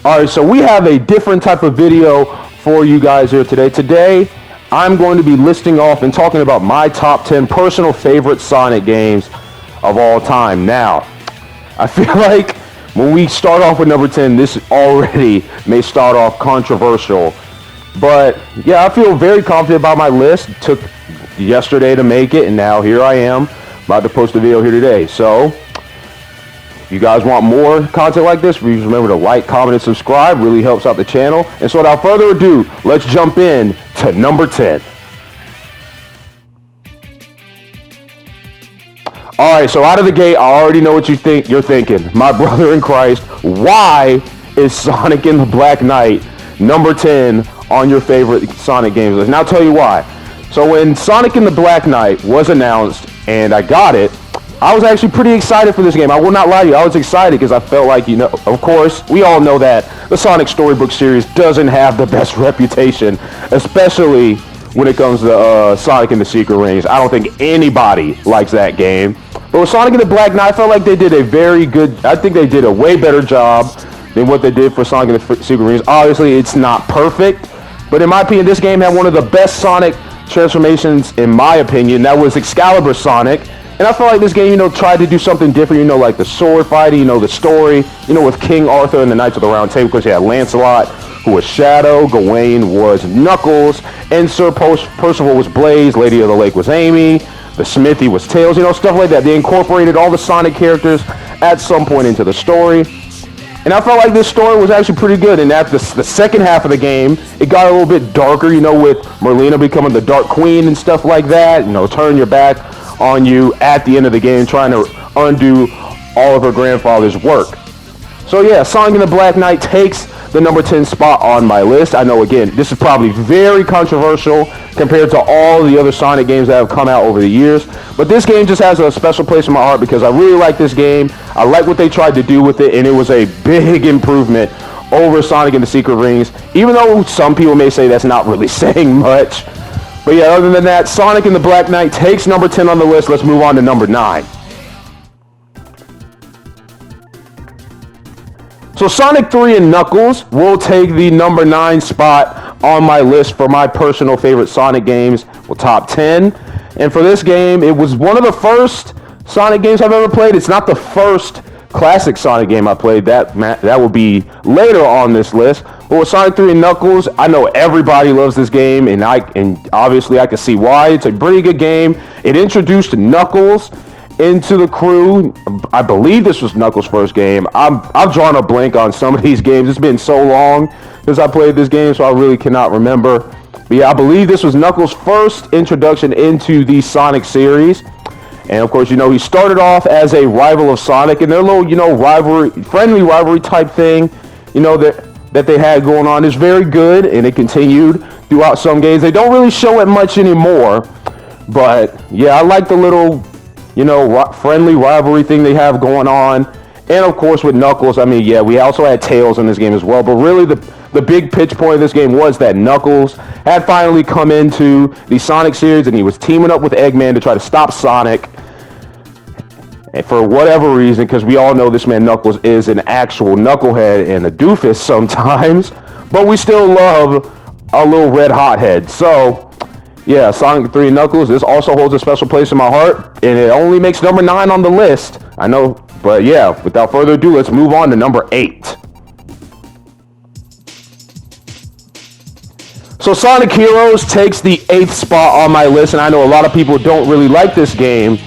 All right, so we have a different type of video for you guys here today. Today, I'm going to be listing off and talking about my top 10 personal favorite Sonic games of all time. Now, I feel like when we start off with number 10, this already may start off controversial. But yeah, I feel very confident about my list. It took yesterday to make it, and now here I am about to post a video here today. So, if you guys want more content like this, please remember to like, comment, and subscribe. Really helps out the channel. And so without further ado, let's jump in to number 10. All right, so out of the gate, I already know what you're thinking. My brother in Christ, why is Sonic in the Black Knight number 10 on your favorite Sonic games list? And I'll tell you why. So when Sonic in the Black Knight was announced and I got it, I was actually pretty excited for this game. I will not lie to you. I was excited because I felt like, of course, we all know that the Sonic Storybook series doesn't have the best reputation, especially when it comes to Sonic and the Secret Rings. I don't think anybody likes that game. But with Sonic and the Black Knight, I felt like they did I think they did a way better job than what they did for Sonic and the Secret Rings. Obviously, it's not perfect, but in my opinion, this game had one of the best Sonic transformations, in my opinion. That was Excalibur Sonic. And I felt like this game, tried to do something different, like the sword fighting, the story, with King Arthur and the Knights of the Round Table, because you had Lancelot, who was Shadow, Gawain was Knuckles, and Sir Percival was Blaze, Lady of the Lake was Amy, the Smithy was Tails, stuff like that. They incorporated all the Sonic characters at some point into the story. And I felt like this story was actually pretty good. And at the second half of the game, it got a little bit darker, with Merlina becoming the Dark Queen and stuff like that. Turn your back on you at the end of the game, trying to undo all of her grandfather's work. So yeah, Sonic and the Black Knight takes the number 10 spot on my list. I know, again, this is probably very controversial compared to all the other Sonic games that have come out over the years, but this game just has a special place in my heart because I really like this game. I like what they tried to do with it, and it was a big improvement over Sonic and the Secret Rings, even though some people may say that's not really saying much. But yeah, other than that, Sonic and the Black Knight takes number 10 on the list. Let's move on to number 9. So Sonic 3 and Knuckles will take the number 9 spot on my list for my personal favorite Sonic games, top 10. And for this game, it was one of the first Sonic games I've ever played. It's not the first classic Sonic game I played. That will be later on this list. But with Sonic 3 and Knuckles, I know everybody loves this game, and obviously I can see why. It's a pretty good game. It introduced Knuckles into the crew. I believe this was Knuckles' first game. I've drawn a blank on some of these games. It's been so long since I played this game, so I really cannot remember. But yeah, I believe this was Knuckles' first introduction into the Sonic series. And of course, he started off as a rival of Sonic, and their little, friendly rivalry type thing, that they had going on is very good, and it continued throughout some games. They don't really show it much anymore, but yeah, I like the little, friendly rivalry thing they have going on. And of course, with Knuckles, yeah, we also had Tails in this game as well, but really the big pitch point of this game was that Knuckles had finally come into the Sonic series, and he was teaming up with Eggman to try to stop Sonic. And for whatever reason, because we all know this man Knuckles is an actual knucklehead and a doofus sometimes, but we still love a little red hothead. So, yeah, Sonic 3 Knuckles, this also holds a special place in my heart, and it only makes number 9 on the list. I know, but yeah, without further ado, let's move on to number 8. So Sonic Heroes takes the 8th spot on my list, and I know a lot of people don't really like this game,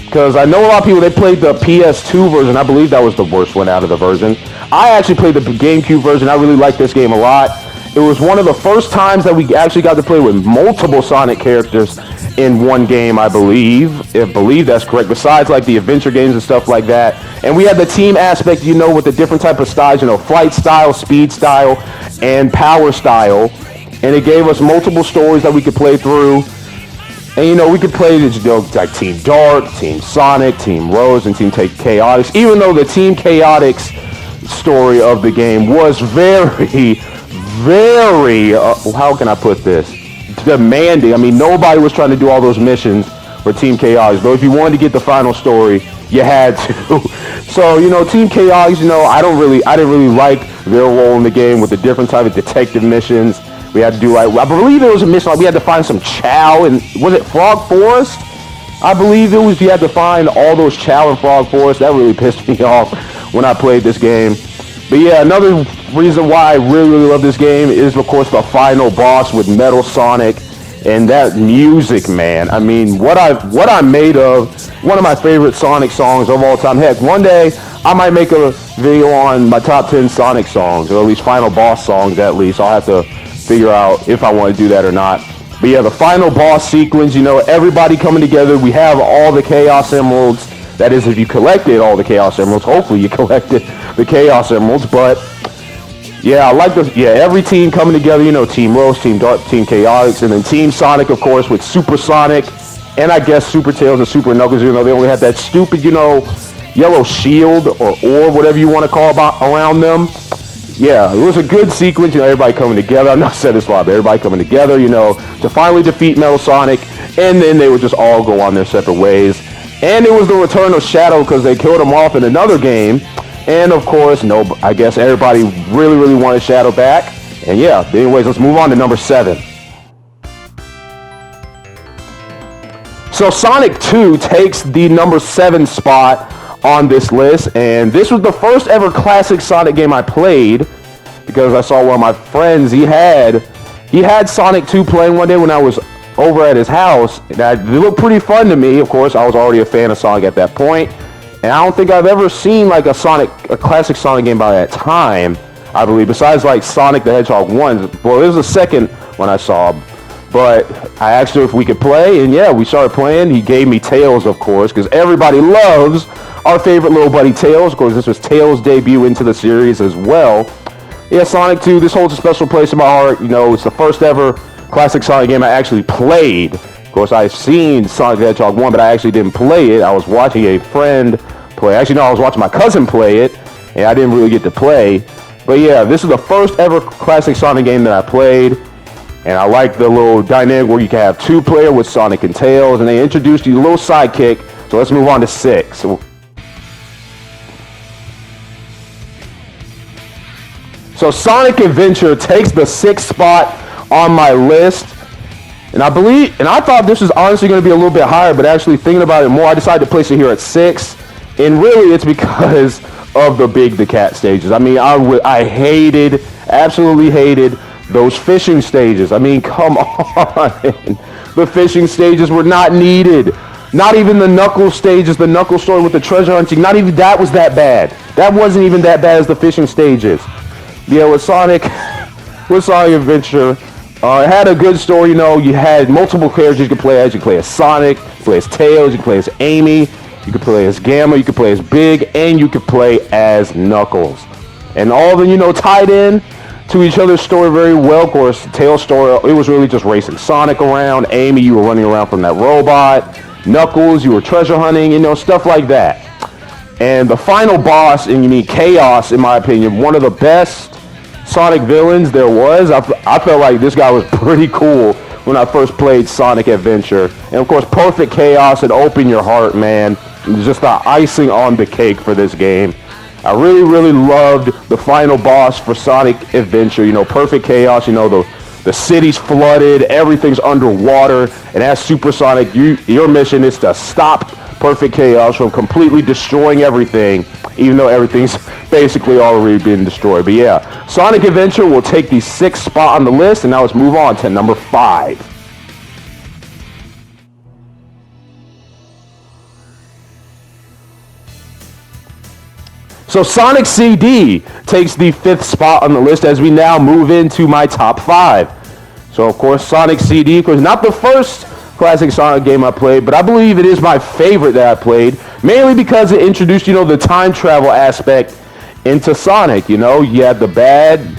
because I know a lot of people, they played the PS2 version. I believe that was the worst one out of the version. I actually played the GameCube version. I really like this game a lot. It was one of the first times that we actually got to play with multiple Sonic characters in one game, I believe. I believe that's correct, besides like the adventure games and stuff like that. And we had the team aspect, with the different type of styles, flight style, speed style, and power style. And it gave us multiple stories that we could play through. And, we could play this, like Team Dark, Team Sonic, Team Rose, and Team Chaotix. Even though the Team Chaotix story of the game was very, very, how can I put this? Demanding. Nobody was trying to do all those missions for Team Chaotix. But if you wanted to get the final story, You had to. So, Team Chaos, I didn't really like their role in the game with the different type of detective missions. We had to do, like, I believe it was a mission, like we had to find some chow, and was it Frog Forest? I believe it was, you had to find all those chow in Frog Forest. That really pissed me off when I played this game. But yeah, another reason why I really, really love this game is, of course, the final boss with Metal Sonic. And that music, man. I mean, what I'm made of, one of my favorite Sonic songs of all time. Heck, one day I might make a video on my top 10 Sonic songs, or at least final boss songs at least. I'll have to figure out if I want to do that or not. But yeah, the final boss sequence, everybody coming together. We have all the Chaos Emeralds. That is, if you collected all the Chaos Emeralds. Hopefully you collected the Chaos Emeralds, but yeah, I like every team coming together, Team Rose, Team Dark, Team Chaotix, and then Team Sonic, of course, with Super Sonic, and I guess Super Tails and Super Knuckles, they only had that stupid, yellow shield or orb, whatever you want to call around them. Yeah, it was a good sequence, everybody coming together. I've not said this a lot, but everybody coming together, to finally defeat Metal Sonic, and then they would just all go on their separate ways. And it was the return of Shadow because they killed him off in another game. And of course, I guess everybody really, really wanted Shadow back. And yeah, anyways, let's move on to number 7. So Sonic 2 takes the number 7 spot on this list. And this was the first ever classic Sonic game I played, because I saw one of my friends, he had Sonic 2 playing one day when I was over at his house. And it looked pretty fun to me. Of course, I was already a fan of Sonic at that point. And I don't think I've ever seen like a classic Sonic game by that time, I believe, besides like Sonic the Hedgehog 1. Well, it was the second one I saw, but I asked him if we could play, and yeah, we started playing. He gave me Tails, of course, because everybody loves our favorite little buddy Tails. Of course, this was Tails' debut into the series as well. Yeah, Sonic 2, this holds a special place in my heart. It's the first ever classic Sonic game I actually played. Of course, I've seen Sonic the Hedgehog 1, but I actually didn't play it. I was watching a friend play. Actually, no, I was watching my cousin play it, and I didn't really get to play. But yeah, this is the first ever classic Sonic game that I played, and I like the little dynamic where you can have 2-player with Sonic and Tails, and they introduced you a little sidekick. So let's move on to 6. So Sonic Adventure takes the 6th spot on my list. And I thought this was honestly going to be a little bit higher, but actually thinking about it more, I decided to place it here at 6. And really, it's because of the Big the Cat stages. I mean, I absolutely hated those fishing stages. I mean, come on. The fishing stages were not needed. Not even the Knuckles stages, the Knuckles story with the treasure hunting, not even that was that bad. That wasn't even that bad as the fishing stages. Yeah, with Sonic Adventure, it had a good story, you had multiple characters you could play as. You could play as Sonic, you could play as Tails, you could play as Amy, you could play as Gamma, you could play as Big, and you could play as Knuckles. And all of them, tied in to each other's story very well. Of course, Tails' story, it was really just racing Sonic around. Amy, you were running around from that robot. Knuckles, you were treasure hunting, stuff like that. And the final boss, and you need Chaos, in my opinion, one of the best Sonic villains there was. I felt like this guy was pretty cool when I first played Sonic Adventure. And of course, Perfect Chaos and Open Your Heart, man. It was just the icing on the cake for this game. I really, really loved the final boss for Sonic Adventure. Perfect Chaos, the city's flooded, everything's underwater, and as Super Sonic, your mission is to stop Perfect Chaos from completely destroying everything, even though everything's basically already been destroyed. But yeah, Sonic Adventure will take the 6th spot on the list, and now let's move on to number 5. So Sonic CD takes the 5th spot on the list as we now move into my top 5. So of course Sonic CD, of course not the first classic Sonic game I played, but I believe it is my favorite that I played, mainly because it introduced, the time travel aspect into Sonic. You had the bad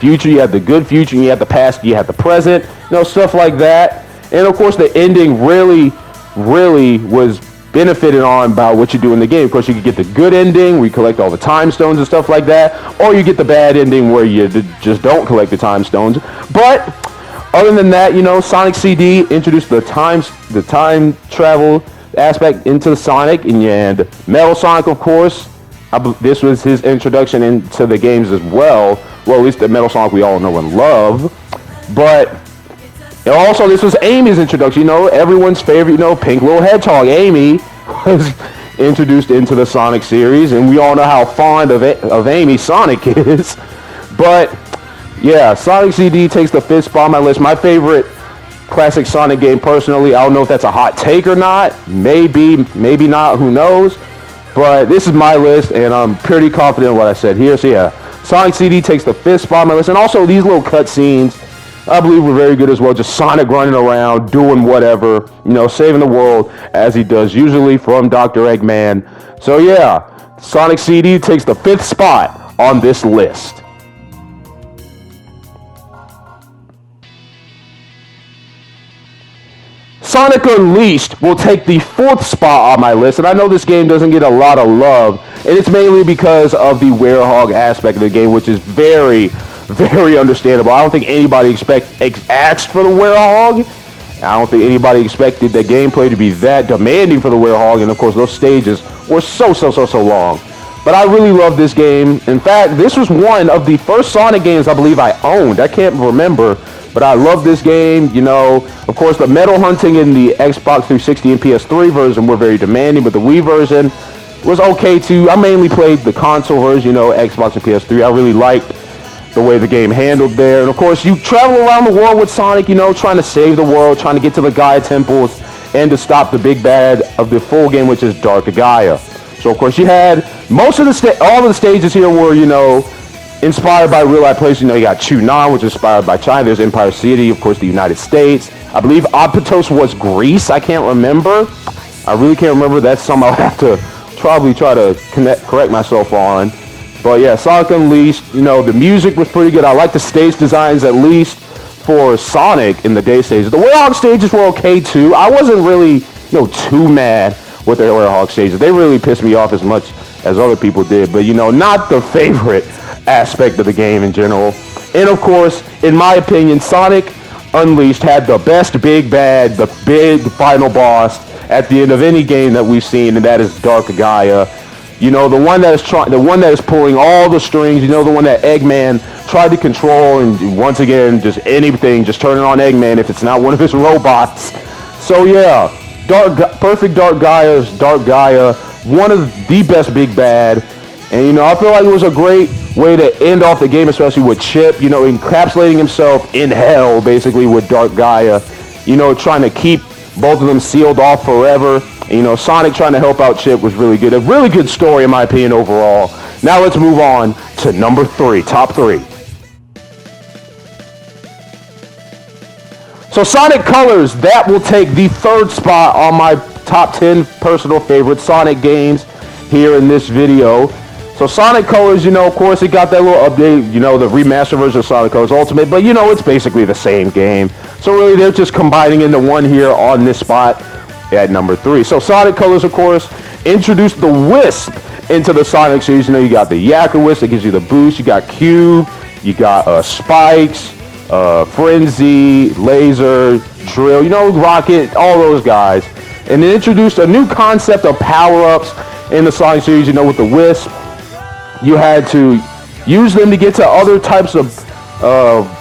future, you had the good future, and you had the past, you had the present, stuff like that. And of course the ending really, really was benefited on by what you do in the game. Of course, you could get the good ending where you collect all the time stones and stuff like that, or you get the bad ending where you just don't collect the time stones. But other than that, Sonic CD introduced the time travel aspect into Sonic, and Metal Sonic, of course. This was his introduction into the games as well. Well, at least the Metal Sonic we all know and love. But also, this was Amy's introduction. You know, everyone's favorite, you know, pink little hedgehog, Amy, was introduced into the Sonic series, and we all know how fond of Amy Sonic is. But yeah, Sonic CD takes the 5th spot on my list. My favorite classic Sonic game, personally. I don't know if that's a hot take or not. Maybe not. Who knows? But this is my list, and I'm pretty confident in what I said here. So yeah, Sonic CD takes the 5th spot on my list. And also these little cutscenes, I believe, were very good as well. Just Sonic running around, doing whatever, you know, saving the world as he does usually from Dr. Eggman. So yeah, Sonic CD takes the 5th spot on this list. Sonic Unleashed will take the 4th spot on my list, and I know this game doesn't get a lot of love, and it's mainly because of the werehog aspect of the game, which is very, very understandable. I don't think anybody asked for the werehog. I don't think anybody expected the gameplay to be that demanding for the werehog, and of course those stages were so long. But I really love this game. In fact, this was one of the first Sonic games I believe I owned. I can't remember, but I love this game. You know, of course, the metal hunting in the Xbox 360 and PS3 version were very demanding, but the Wii version was okay too. I mainly played the console version, you know, Xbox and PS3. I really liked the way the game handled there. And of course, you travel around the world with Sonic, you know, trying to save the world, trying to get to the Gaia temples, and to stop the big bad of the full game, which is Dark Gaia. So of course, you had most of all of the stages here were, you know, inspired by real life places. You know, you got Chunan, which is inspired by China. There's Empire City, of course, the United States. I believe Optitos was Greece. I can't remember. I really can't remember. That's something I'll have to probably try to correct myself on. But yeah, Sonic Unleashed, you know, the music was pretty good. I like the stage designs, at least for Sonic in the day stages. The Werehog stages were okay too. I wasn't really, you know, too mad with the Werehog stages. They really pissed me off as much as other people did. But, you know, not the favorite aspect of the game in general. And of course, in my opinion, Sonic Unleashed had the best big bad, the big final boss at the end of any game that we've seen, and that is Dark Gaia. You know, the one that is pulling all the strings, you know, the one that Eggman tried to control, and once again, just anything, just turning on Eggman if it's not one of his robots. So yeah, perfect Dark Gaia, one of the best big bad. And, you know, I feel like it was a great way to end off the game, especially with Chip, you know, encapsulating himself in hell, basically, with Dark Gaia. You know, trying to keep both of them sealed off forever. And, you know, Sonic trying to help out Chip was really good. A really good story, in my opinion, overall. Now let's move on to number 3, top 3. So Sonic Colors, that will take the 3rd spot on my top 10 personal favorite Sonic games here in this video. So Sonic Colors, you know, of course, it got that little update, you know, the remastered version of Sonic Colors Ultimate, but, you know, it's basically the same game. So really, they're just combining into one here on this spot at number 3. So Sonic Colors, of course, introduced the Wisp into the Sonic series. You know, you got the Yakka Wisp that gives you the boost. You got Cube. You got Spikes, Frenzy, Laser, Drill, you know, Rocket, all those guys. And they introduced a new concept of power-ups in the Sonic series, you know, with the Wisp. You had to use them to get to other types of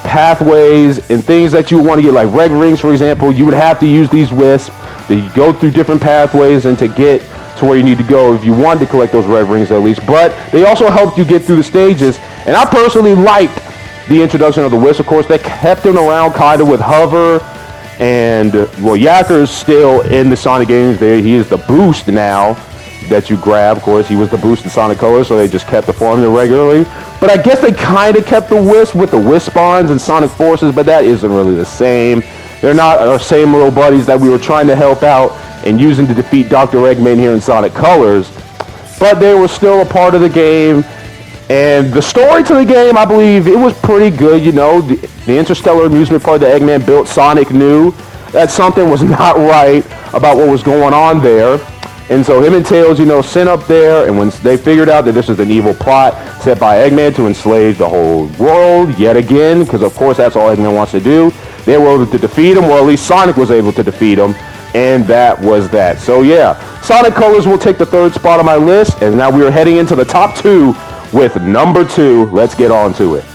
pathways and things that you want to get, like Red Rings, for example. You would have to use these Wisps to go through different pathways and to get to where you need to go if you wanted to collect those Red Rings at least. But they also helped you get through the stages. And I personally liked the introduction of the Wisp. Of course, they kept him around kind of with Hover. And, well, Yakker's still in the Sonic games. He is the boost now that you grab. Of course, he was the boost in Sonic Colors, so they just kept the formula regularly. But I guess they kind of kept the Wisp with the Wisp Spawns and Sonic Forces, but that isn't really the same. They're not our same little buddies that we were trying to help out and using to defeat Dr. Eggman here in Sonic Colors. But they were still a part of the game. And the story to the game, I believe, it was pretty good. You know, the interstellar amusement park that Eggman built, Sonic knew that something was not right about what was going on there. And so him and Tails, you know, sent up there, and when they figured out that this is an evil plot set by Eggman to enslave the whole world yet again, because of course that's all Eggman wants to do, they were able to defeat him, or at least Sonic was able to defeat him, And that was that. So yeah, Sonic Colors will take the third spot on my list. And now we are heading into the top 2 with number 2. Let's get on to it.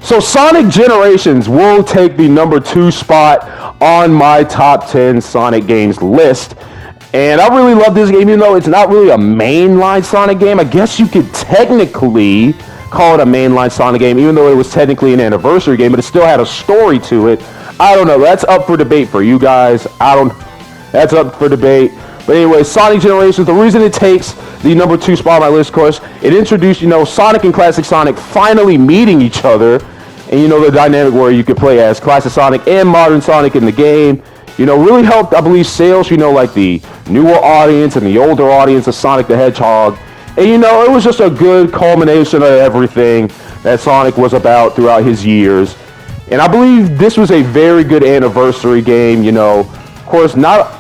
So Sonic Generations will take the number 2 spot on my top 10 Sonic games list. And I really love this game, even though it's not really a mainline Sonic game. I guess you could technically call it a mainline Sonic game, even though it was technically an anniversary game, but it still had a story to it. I don't know. That's up for debate for you guys. That's up for debate. But anyway, Sonic Generations, the reason it takes the number 2 spot on my list, of course, it introduced, Sonic and Classic Sonic finally meeting each other. And, the dynamic where you could play as Classic Sonic and Modern Sonic in the game, really helped, I believe, sales, like the newer audience and the older audience of Sonic the Hedgehog. And, it was just a good culmination of everything that Sonic was about throughout his years. And I believe this was a very good anniversary game, Of course, not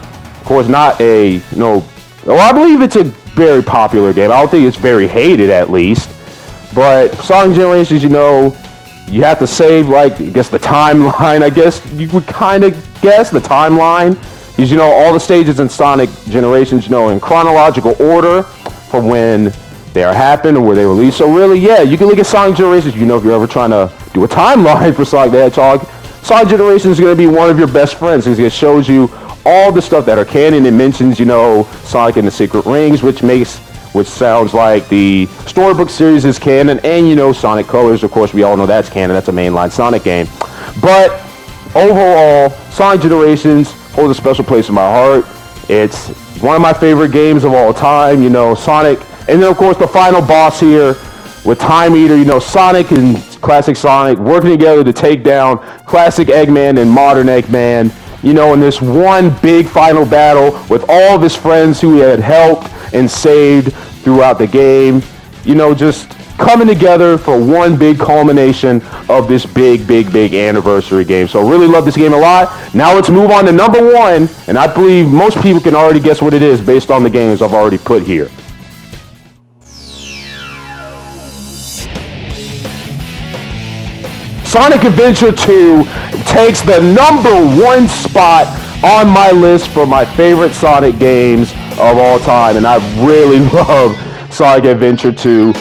a, well, I believe it's a very popular game. I don't think it's very hated, at least. But Sonic Generations, you have to save, I guess, the timeline. I guess you would kind of guess the timeline. Because, all the stages in Sonic Generations, in chronological order from when they happened or where they released. So really, yeah, you can look at Sonic Generations. If you're ever trying to do a timeline for Sonic the Hedgehog, Sonic Generations is going to be one of your best friends because it shows you all the stuff that are canon. It mentions, Sonic and the Secret Rings, which sounds like the storybook series is canon, and Sonic Colors, of course, we all know that's canon. That's a mainline Sonic game. But overall, Sonic Generations holds a special place in my heart. It's one of my favorite games of all time, Sonic. And then, of course, the final boss here with Time Eater, Sonic and Classic Sonic working together to take down Classic Eggman and Modern Eggman, in this one big final battle with all of his friends who he had helped and saved throughout the game, just coming together for one big culmination of this big anniversary game. So really love this game a lot. Now let's move on to number 1, and I believe most people can already guess what it is based on the games I've already put here. Sonic Adventure 2 takes the number 1 spot on my list for my favorite Sonic games of all time, and I really love Sonic Adventure 2,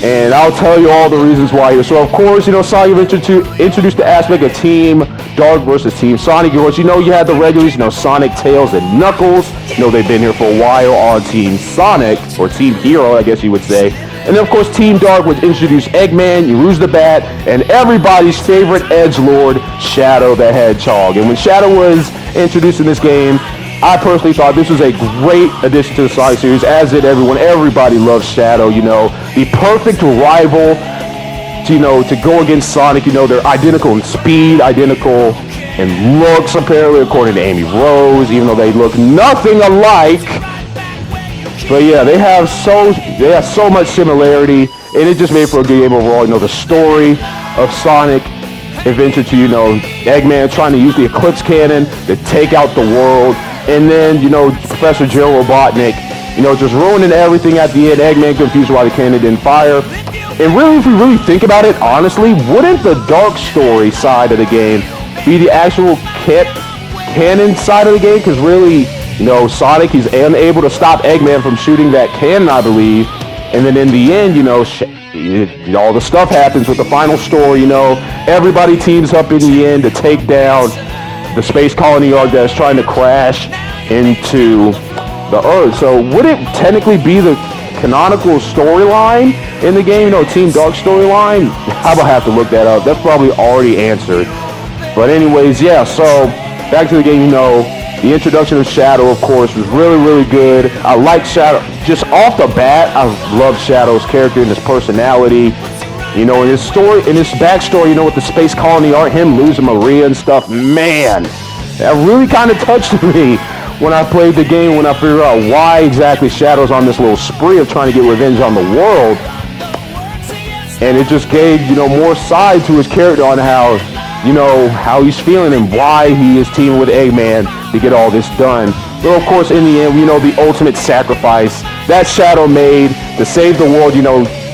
and I'll tell you all the reasons why here. So of course, Sonic Adventure 2 introduced the aspect of Team Dark versus Team Sonic. Of course, you had the regulars, Sonic, Tails, and Knuckles. They've been here for a while on Team Sonic, or Team Hero, I guess you would say. And then, of course, Team Dark would introduce Eggman, Use the Bat, and everybody's favorite edgelord, Shadow the Hedgehog. And when Shadow was introduced in this game, I personally thought this was a great addition to the Sonic series, as did everyone. Everybody loves Shadow, the perfect rival to go against Sonic. They're identical in speed, identical in looks, apparently, according to Amy Rose, even though they look nothing alike. But yeah, they have so much similarity, and it just made for a good game overall. The story of Sonic Adventure 2, Eggman trying to use the Eclipse Cannon to take out the world, and then, Professor Joe Robotnik, just ruining everything at the end. Eggman confused why the cannon didn't fire. And really, if we really think about it, honestly, wouldn't the dark story side of the game be the actual canon side of the game? Because really, Sonic, he's unable to stop Eggman from shooting that cannon, I believe. And then in the end, all the stuff happens with the final story, everybody teams up in the end to take down the space colony Ark that's trying to crash into the Earth. So would it technically be the canonical storyline in the game, Team Dark storyline? I will have to look that up. That's probably already answered. But anyways, yeah, so back to the game, the introduction of Shadow, of course, was really good. I like Shadow. Just off the bat, I love Shadow's character and his personality. In his story, in his backstory, with the space colony Ark, him losing Maria and stuff, man, that really kind of touched me when I played the game, when I figured out why exactly Shadow's on this little spree of trying to get revenge on the world. And it just gave, more side to his character on how, how he's feeling and why he is teaming with Eggman to get all this done. But of course, in the end, we know the ultimate sacrifice that Shadow made to save the world,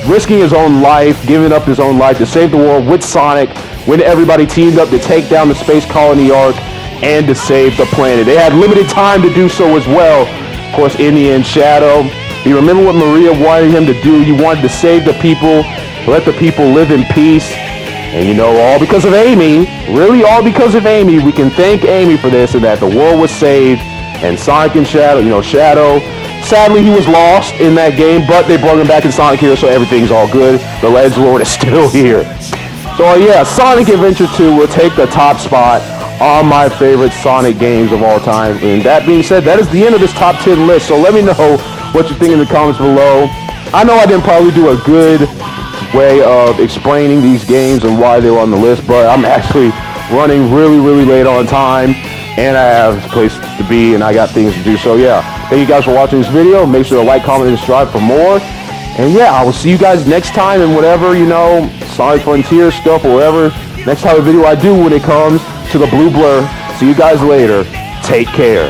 risking his own life, giving up his own life to save the world with Sonic, when everybody teamed up to take down the space colony Ark and to save the planet. They had limited time to do so as well. Of course, in the end, Shadow, you remember what Maria wanted him to do? He wanted to save the people, let the people live in peace. And you know, all because of Amy, really all because of Amy. We can thank Amy for this, and that the world was saved. And Sonic and Shadow, you know, Shadow, sadly he was lost in that game, but they brought him back in Sonic here, so everything's all good. The Edgelord is still here. So yeah, Sonic Adventure 2 will take the top spot on my favorite Sonic games of all time. And that being said, that is the end of this top 10 list. So let me know what you think in the comments below. I know I didn't probably do a good way of explaining these games and why they were on the list, but I'm actually running really late on time, and I have a place to be, and I got things to do. So yeah, thank you guys for watching this video. Make sure to like, comment, and subscribe for more. And yeah, I will see you guys next time in whatever, you know, Sonic Frontier stuff or whatever next type of video I do when it comes to the Blue Blur. See you guys later. Take care.